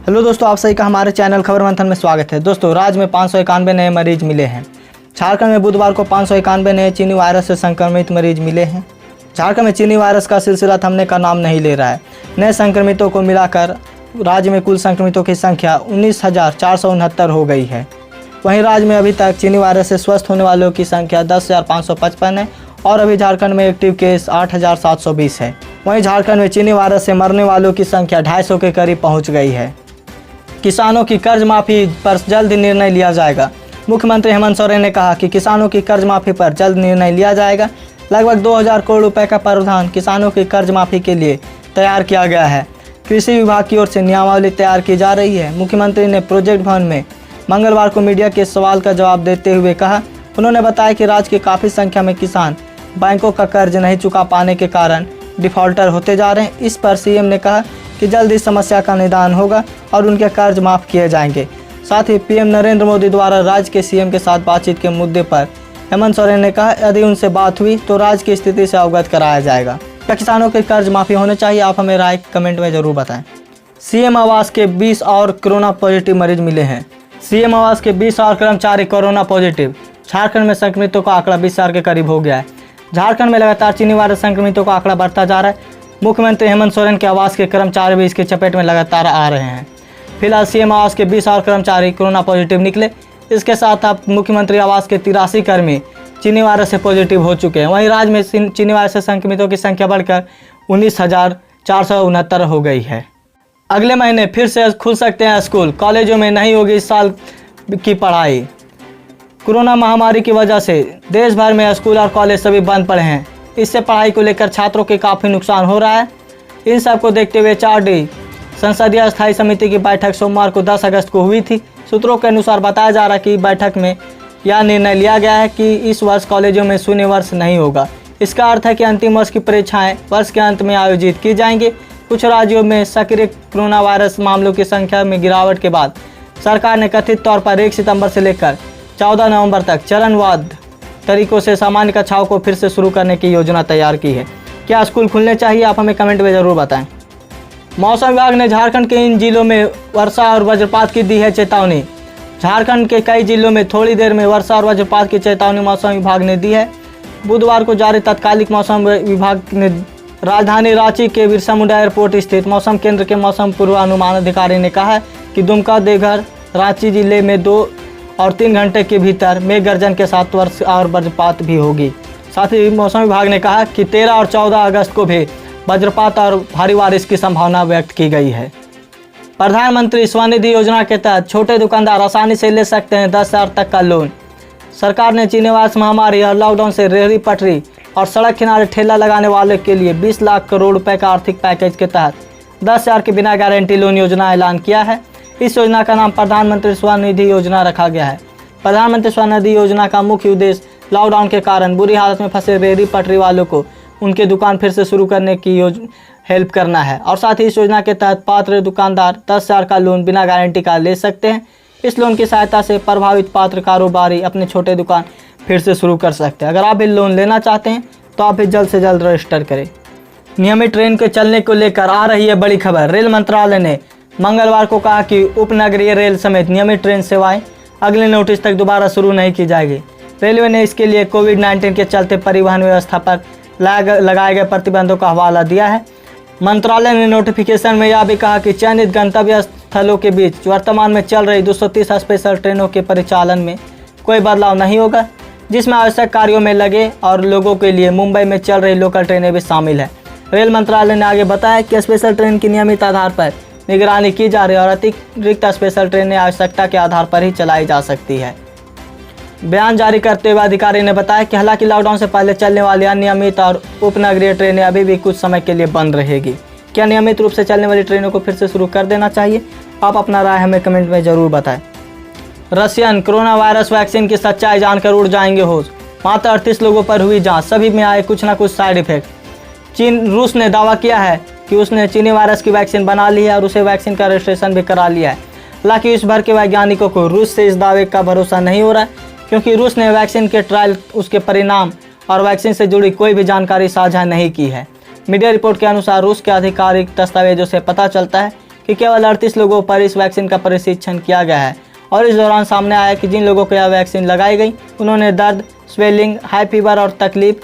Hello दोस्तों, आप सभी का हमारे चैनल खबर मंथन में स्वागत है। दोस्तों, राज्य में 591 नए मरीज मिले हैं। झारखंड में बुधवार को 591 नए चीनी वायरस से संक्रमित मरीज मिले हैं। झारखंड में चीनी वायरस का सिलसिला थमने का नाम नहीं ले रहा है। नए संक्रमितों को मिलाकर राज्य में कुल संक्रमितों की संख्या 19,469 हो गई है। वहीं राज्य में अभी तक चीनी वायरस से स्वस्थ होने वालों की संख्या 10,555 है और अभी झारखंड में एक्टिव केस 8,720 है। वहीं झारखंड में चीनी वायरस से मरने वालों की संख्या 250 के करीब पहुंच गई है। किसानों की कर्ज माफ़ी पर जल्द निर्णय लिया जाएगा। मुख्यमंत्री हेमंत सोरेन ने कहा कि किसानों की कर्ज माफ़ी पर जल्द निर्णय लिया जाएगा। लगभग 2,000 करोड़ रुपए का प्रावधान किसानों की कर्ज माफ़ी के लिए तैयार किया गया है। कृषि विभाग की ओर से नियमावली तैयार की जा रही है। मुख्यमंत्री ने प्रोजेक्ट भवन में मंगलवार को मीडिया के सवाल का जवाब देते हुए कहा, उन्होंने बताया कि राज्य की काफ़ी संख्या में किसान बैंकों का कर्ज नहीं चुका पाने के कारण डिफॉल्टर होते जा रहे हैं। इस पर सीएम ने कहा कि जल्द इस समस्या का निदान होगा और उनके कर्ज माफ़ किए जाएंगे। साथ ही पीएम नरेंद्र मोदी द्वारा राज्य के सीएम के साथ बातचीत के मुद्दे पर हेमंत सोरेन ने कहा, यदि उनसे बात हुई तो राज्य की स्थिति से अवगत कराया जाएगा। क्या किसानों के कर्ज माफ़ी होने चाहिए? आप हमें राय कमेंट में जरूर बताएं। सीएम आवास के 20 और कोरोना पॉजिटिव मरीज मिले हैं। सीएम आवास के 20 और कर्मचारी कोरोना पॉजिटिव। झारखंड में संक्रमितों का आंकड़ा 20,000 के करीब हो गया है। झारखंड में लगातार चीनी वायरस संक्रमितों का आंकड़ा बढ़ता जा रहा है। मुख्यमंत्री हेमंत सोरेन के आवास के कर्मचारी भी इसकी चपेट में लगातार आ रहे हैं। फिलहाल सीएम आवास के 20 और कर्मचारी कोरोना पॉजिटिव निकले। इसके साथ अब मुख्यमंत्री आवास के 83 कर्मी चीनी वायरस से पॉजिटिव हो चुके हैं। वहीं राज्य में चीनी वायरस से संक्रमितों की संख्या बढ़कर 19,469 हो गई है। अगले महीने फिर से खुल सकते हैं स्कूल, कॉलेजों में नहीं होगी इस साल की पढ़ाई। कोरोना महामारी की वजह से देश भर में स्कूल और कॉलेज सभी बंद पड़े हैं। इससे पढ़ाई को लेकर छात्रों के काफ़ी नुकसान हो रहा है। इन सब को देखते हुए 4D संसदीय स्थायी समिति की बैठक सोमवार को 10 अगस्त को हुई थी। सूत्रों के अनुसार बताया जा रहा है कि बैठक में यह निर्णय लिया गया है कि इस वर्ष कॉलेजों में शून्य वर्ष नहीं होगा। इसका अर्थ है कि अंतिम वर्ष की परीक्षाएं वर्ष के अंत में आयोजित की जाएंगी। कुछ राज्यों में सक्रिय कोरोना वायरस मामलों की संख्या में गिरावट के बाद सरकार ने कथित तौर पर 1 सितंबर से लेकर 14 नवंबर तक चरणबद्ध तरीकों से सामान्य कक्षाओं को फिर से शुरू करने की योजना तैयार की है। क्या स्कूल खुलने चाहिए? आप हमें कमेंट में ज़रूर बताएं। मौसम विभाग ने झारखंड के इन जिलों में वर्षा और वज्रपात की दी है चेतावनी। झारखंड के कई जिलों में थोड़ी देर में वर्षा और वज्रपात की चेतावनी मौसम विभाग ने दी है। बुधवार को जारी तत्कालिक मौसम विभाग ने राजधानी रांची के बिरसा मुंडा एयरपोर्ट स्थित मौसम केंद्र के मौसम पूर्वानुमान अधिकारी ने कहा है कि दुमका, देवघर, रांची जिले में 2 और 3 घंटे के भीतर मेघ गर्जन के साथ वर्षा और वज्रपात भी होगी। साथ ही मौसम विभाग ने कहा कि 13 और 14 अगस्त को भी वज्रपात और भारी बारिश की संभावना व्यक्त की गई है। प्रधानमंत्री स्वनिधि योजना के तहत छोटे दुकानदार आसानी से ले सकते हैं 10,000 तक का लोन। सरकार ने चीनी वायरस महामारी और लॉकडाउन से रेहड़ी पटरी और सड़क किनारे ठेला लगाने वाले के लिए 20 लाख करोड़ रुपए का आर्थिक पैकेज के तहत 10,000 की बिना गारंटी लोन योजना ऐलान किया है। इस योजना का नाम प्रधानमंत्री स्वनिधि योजना रखा गया है। प्रधानमंत्री स्वनिधि योजना का मुख्य उद्देश्य लॉकडाउन के कारण बुरी हालत में फंसे रेहड़ी पटरी वालों को उनके दुकान फिर से शुरू करने की हेल्प करना है और साथ ही इस योजना के तहत पात्र दुकानदार 10,000 का लोन बिना गारंटी का ले सकते हैं। इस लोन की सहायता से प्रभावित पात्र कारोबारी अपने छोटे दुकान फिर से शुरू कर सकते हैं। अगर आप भी लोन लेना चाहते हैं तो आप भी जल्द से जल्द रजिस्टर करें। नियमित ट्रेन के चलने को लेकर आ रही है बड़ी खबर। रेल मंत्रालय ने मंगलवार को कहा कि उपनगरीय रेल समेत नियमित ट्रेन सेवाएं अगले नोटिस तक दोबारा शुरू नहीं की जाएगी। रेलवे ने इसके लिए कोविड-19 के चलते परिवहन व्यवस्था पर लगाए गए प्रतिबंधों का हवाला दिया है। मंत्रालय ने नोटिफिकेशन में यह भी कहा कि चयनित गंतव्य स्थलों के बीच वर्तमान में चल रही 230 स्पेशल ट्रेनों के परिचालन में कोई बदलाव नहीं होगा, जिसमें आवश्यक कार्यों में लगे और लोगों के लिए मुंबई में चल रही लोकल ट्रेनें भी शामिल हैं। रेल मंत्रालय ने आगे बताया कि स्पेशल ट्रेन की नियमित आधार पर निगरानी की जा रही है और अतिरिक्त स्पेशल ट्रेनें आवश्यकता के आधार पर ही चलाई जा सकती है। बयान जारी करते हुए अधिकारी ने बताया कि हालांकि लॉकडाउन से पहले चलने वाली अनियमित और उपनगरीय ट्रेनें अभी भी कुछ समय के लिए बंद रहेगी। क्या नियमित रूप से चलने वाली ट्रेनों को फिर से शुरू कर देना चाहिए? आप अपना राय हमें कमेंट में ज़रूर बताएं। रशियन कोरोना वायरस वैक्सीन की सच्चाई जानकर उड़ जाएंगे होश। मात्र 38 लोगों पर हुई जाँच, सभी में आए कुछ न कुछ साइड इफेक्ट। रूस ने दावा किया है कि उसने चीनी वायरस की वैक्सीन बना ली है और उसे वैक्सीन का रजिस्ट्रेशन भी करा लिया है। हालांकि विश्व भर के वैज्ञानिकों को रूस से इस दावे का भरोसा नहीं हो रहा है, क्योंकि रूस ने वैक्सीन के ट्रायल, उसके परिणाम और वैक्सीन से जुड़ी कोई भी जानकारी साझा नहीं की है। मीडिया रिपोर्ट के अनुसार रूस के आधिकारिक दस्तावेजों से पता चलता है कि केवल 38 लोगों पर इस वैक्सीन का परीक्षण किया गया है और इस दौरान सामने आया कि जिन लोगों को यह वैक्सीन लगाई गई उन्होंने दर्द, स्वेलिंग, हाई फीवर और तकलीफ,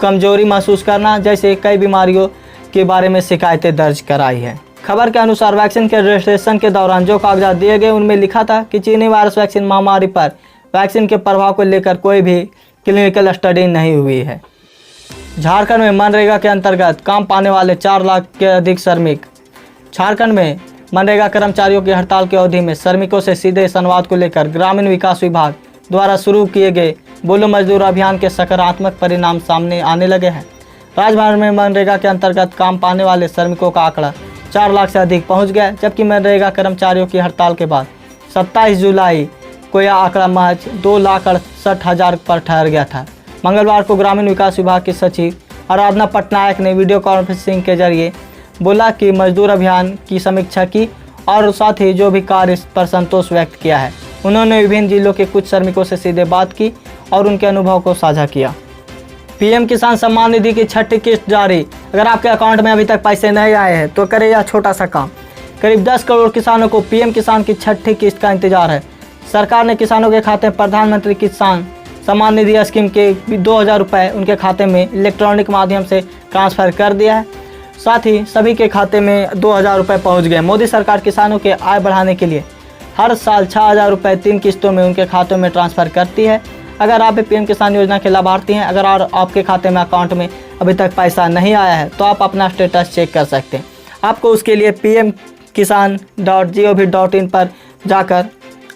कमजोरी महसूस करना जैसे कई बीमारियों के बारे में शिकायतें दर्ज कराई है। खबर के अनुसार वैक्सीन के रजिस्ट्रेशन के दौरान जो कागजात दिए गए उनमें लिखा था कि चीनी वायरस वैक्सीन महामारी पर वैक्सीन के प्रभाव को लेकर कोई भी क्लिनिकल स्टडी नहीं हुई है। झारखंड में मनरेगा के अंतर्गत काम पाने वाले 4 लाख के अधिक श्रमिक। झारखंड में मनरेगा कर्मचारियों की हड़ताल की अवधि में श्रमिकों से सीधे संवाद को लेकर ग्रामीण विकास विभाग द्वारा शुरू किए गए बोलो मजदूर अभियान के सकारात्मक परिणाम सामने आने लगे हैं। राज्य भर में मनरेगा के अंतर्गत काम पाने वाले श्रमिकों का आंकड़ा 4 लाख से अधिक पहुंच गया, जबकि मनरेगा कर्मचारियों की हड़ताल के बाद 27 जुलाई को यह आंकड़ा महज 2,68,000 पर ठहर गया था। मंगलवार को ग्रामीण विकास विभाग के सचिव आराधना पटनायक ने वीडियो कॉन्फ्रेंसिंग के जरिए बोला कि मजदूर अभियान की समीक्षा की और साथ ही जो भी कार्य पर संतोष व्यक्त किया है। उन्होंने विभिन्न जिलों के कुछ श्रमिकों से सीधे बात की और उनके अनुभव को साझा किया। पीएम किसान सम्मान निधि की 6ठी किस्त जारी। अगर आपके अकाउंट में अभी तक पैसे नहीं आए हैं तो करें यह छोटा सा काम। करीब 10 करोड़ किसानों को पीएम किसान की 6ठी किस्त का इंतजार है। सरकार ने किसानों के खाते में प्रधानमंत्री किसान सम्मान निधि स्कीम के 2,000 रुपये उनके खाते में इलेक्ट्रॉनिक माध्यम से ट्रांसफर कर दिया है। साथ ही सभी के खाते में 2,000 रुपये पहुँच गए। मोदी सरकार किसानों के आय बढ़ाने के लिए हर साल 6,000 रुपये 3 किस्तों में उनके खातों में ट्रांसफ़र करती है। अगर आप पीएम किसान योजना के लाभार्थी हैं, अगर आपके खाते में अकाउंट में अभी तक पैसा नहीं आया है तो आप अपना स्टेटस चेक कर सकते हैं। आपको उसके लिए pmkisan.gov.in पर जाकर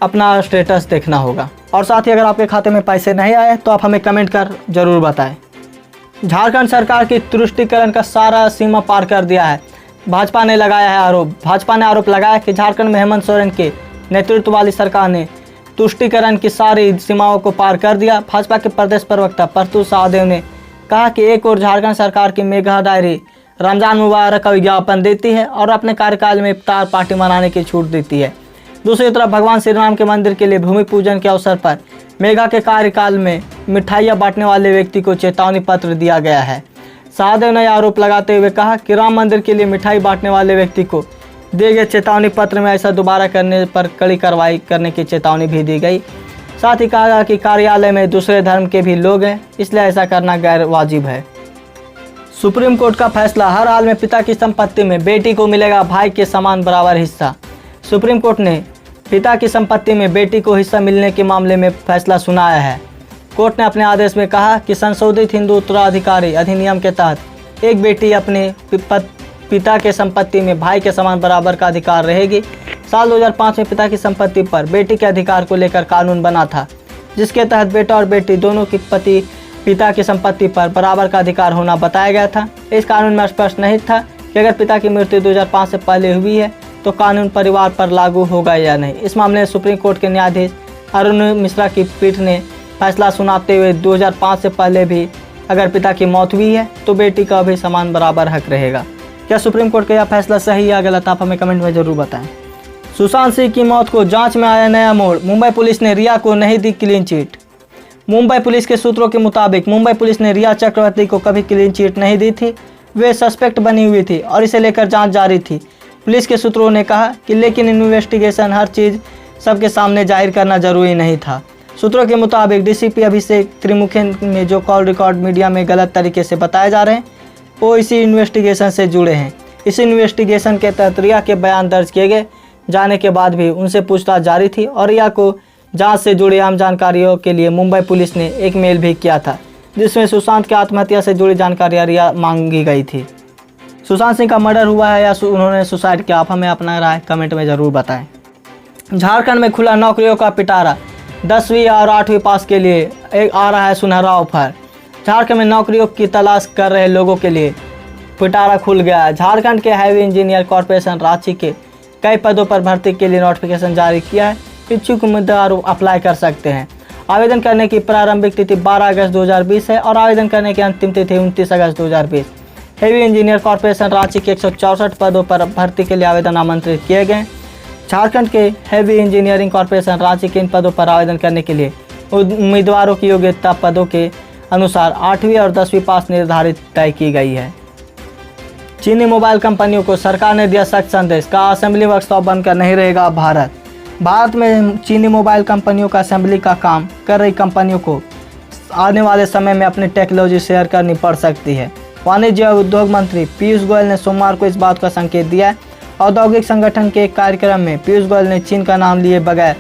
अपना स्टेटस देखना होगा। और साथ ही अगर आपके खाते में पैसे नहीं आए तो आप हमें कमेंट कर ज़रूर बताएं। झारखंड सरकार की तुष्टिकरण का सारा सीमा पार कर दिया है। भाजपा ने लगाया है आरोप। भाजपा ने आरोप लगाया कि झारखंड में हेमंत सोरेन के नेतृत्व वाली सरकार ने तुष्टिकरण की सारी सीमाओं को पार कर दिया। भाजपा के प्रदेश प्रवक्ता प्रत्युष सहदेव ने कहा कि एक और झारखंड सरकार की मेगा डायरी रमजान मुबारक का विज्ञापन देती है और अपने कार्यकाल में इफ्तार पार्टी मनाने की छूट देती है। दूसरी तरफ भगवान श्री राम के मंदिर के लिए भूमि पूजन के अवसर पर मेगा के कार्यकाल में मिठाइयाँ बांटने वाले व्यक्ति को चेतावनी पत्र दिया गया है। सहदेव ने आरोप लगाते हुए कहा कि राम मंदिर के लिए मिठाई बांटने वाले व्यक्ति को दिए गए चेतावनी पत्र में ऐसा दोबारा करने पर कड़ी कार्रवाई करने की चेतावनी भी दी गई। साथ ही कहा कि कार्यालय में दूसरे धर्म के भी लोग हैं, इसलिए ऐसा करना गैर वाजिब है। सुप्रीम कोर्ट का फैसला, हर हाल में पिता की संपत्ति में बेटी को मिलेगा भाई के समान बराबर हिस्सा। सुप्रीम कोर्ट ने पिता की संपत्ति में बेटी को हिस्सा मिलने के मामले में फैसला सुनाया है। कोर्ट ने अपने आदेश में कहा कि संशोधित हिंदू उत्तराधिकारी अधिनियम के तहत एक बेटी अपने पिता के संपत्ति में भाई के समान बराबर का अधिकार रहेगी। साल 2005 में पिता की संपत्ति पर बेटी के अधिकार को लेकर कानून बना था, जिसके तहत बेटा और बेटी दोनों की पिता की संपत्ति पर बराबर का अधिकार होना बताया गया था। इस कानून में स्पष्ट नहीं था कि अगर पिता की मृत्यु 2005 से पहले हुई है तो कानून परिवार पर लागू होगा या नहीं। इस मामले में सुप्रीम कोर्ट के न्यायाधीश अरुण मिश्रा की पीठ ने फैसला सुनाते हुए 2005 से पहले भी अगर पिता की मौत हुई है तो बेटी का भी समान बराबर हक रहेगा। क्या सुप्रीम कोर्ट का यह फैसला सही या गलत, आप हमें कमेंट में ज़रूर बताएं। सुशांत सिंह की मौत को जांच में आया नया मोड़। मुंबई पुलिस ने रिया को नहीं दी क्लीन चिट। मुंबई पुलिस के सूत्रों के मुताबिक मुंबई पुलिस ने रिया चक्रवर्ती को कभी क्लीन चिट नहीं दी थी। वे सस्पेक्ट बनी हुई थी और इसे लेकर जांच जारी थी। पुलिस के सूत्रों ने कहा कि लेकिन इन्वेस्टिगेशन हर चीज़ सबके सामने जाहिर करना जरूरी नहीं था। सूत्रों के मुताबिक डीसीपी अभिषेक त्रिमुखन में जो कॉल रिकॉर्ड मीडिया में गलत तरीके से बताए जा रहे हैं वो इसी इन्वेस्टिगेशन से जुड़े हैं। इस इन्वेस्टिगेशन के तहत रिया के बयान दर्ज किए गए जाने के बाद भी उनसे पूछताछ जारी थी और रिया को जांच से जुड़ी आम जानकारियों के लिए मुंबई पुलिस ने एक मेल भी किया था, जिसमें सुशांत की आत्महत्या से जुड़ी जानकारियाँ रिया मांगी गई थी। सुशांत सिंह का मर्डर हुआ है या उन्होंने सुसाइड किया, आप हमें अपना राय कमेंट में ज़रूर बताएं। झारखंड में खुला नौकरियों का पिटारा। 10वीं और 8वीं पास के लिए एक आ रहा है सुनहरा ऑफर। झारखंड में नौकरियों की तलाश कर रहे लोगों के लिए पिटारा खुल गया है। झारखंड के हैवी इंजीनियर कॉरपोरेशन रांची के कई पदों पर भर्ती के लिए नोटिफिकेशन जारी किया है। इच्छुक उम्मीदवार अप्लाई कर सकते हैं। आवेदन करने की प्रारंभिक तिथि 12 अगस्त 2020 है और आवेदन करने की अंतिम तिथि 29 अगस्त 2020। हैवी इंजीनियर कॉरपोरेशन रांची के 164 पदों पर भर्ती के लिए आवेदन आमंत्रित किए गए। झारखंड के हैवी इंजीनियरिंग कॉरपोरेशन रांची के इन पदों पर आवेदन करने के लिए उम्मीदवारों की योग्यता पदों के अनुसार 8वीं और 10वीं पास निर्धारित तय की गई है। चीनी मोबाइल कंपनियों को सरकार ने दिया सख्त संदेश, कहा असेंबली वर्कशॉप बनकर नहीं रहेगा भारत। भारत में चीनी मोबाइल कंपनियों का असेंबली का काम कर रही कंपनियों को आने वाले समय में अपनी टेक्नोलॉजी शेयर करनी पड़ सकती है। वाणिज्य और उद्योग मंत्री पीयूष गोयल ने सोमवार को इस बात का संकेत दिया है। औद्योगिक संगठन के एक कार्यक्रम में पीयूष गोयल ने चीन का नाम लिए बगैर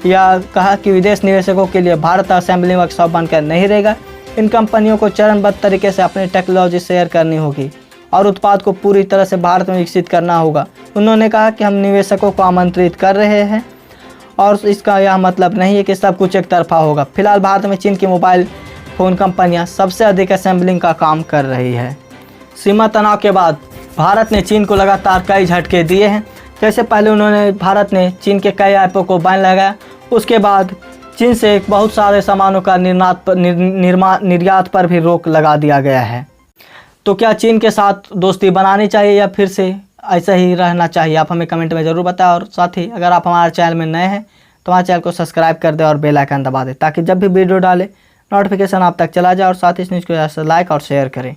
यह कहा कि विदेश निवेशकों के लिए भारत असेंबली वर्कशॉप बनकर नहीं रहेगा। इन कंपनियों को चरणबद्ध तरीके से अपनी टेक्नोलॉजी शेयर करनी होगी और उत्पाद को पूरी तरह से भारत में विकसित करना होगा। उन्होंने कहा कि हम निवेशकों को आमंत्रित कर रहे हैं और इसका यह मतलब नहीं है कि सब कुछ एक तरफा होगा। फिलहाल भारत में चीन की मोबाइल फ़ोन कंपनियां सबसे अधिक असेंबलिंग का काम कर रही है। सीमा तनाव के बाद भारत ने चीन को लगातार कई झटके दिए हैं। जैसे पहले भारत ने चीन के कई ऐपों को बैन लगाया, उसके बाद चीन से बहुत सारे सामानों का निर्यात पर भी रोक लगा दिया गया है। तो क्या चीन के साथ दोस्ती बनानी चाहिए या फिर से ऐसा ही रहना चाहिए? आप हमें कमेंट में ज़रूर बताएं। और साथ ही अगर आप हमारे चैनल में नए हैं तो हमारे चैनल को सब्सक्राइब कर दें और बेल आइकन दबा दें ताकि जब भी वीडियो डालें नोटिफिकेशन आप तक चला जाए। और साथ ही इस न्यूज़ को लाइक और शेयर करें।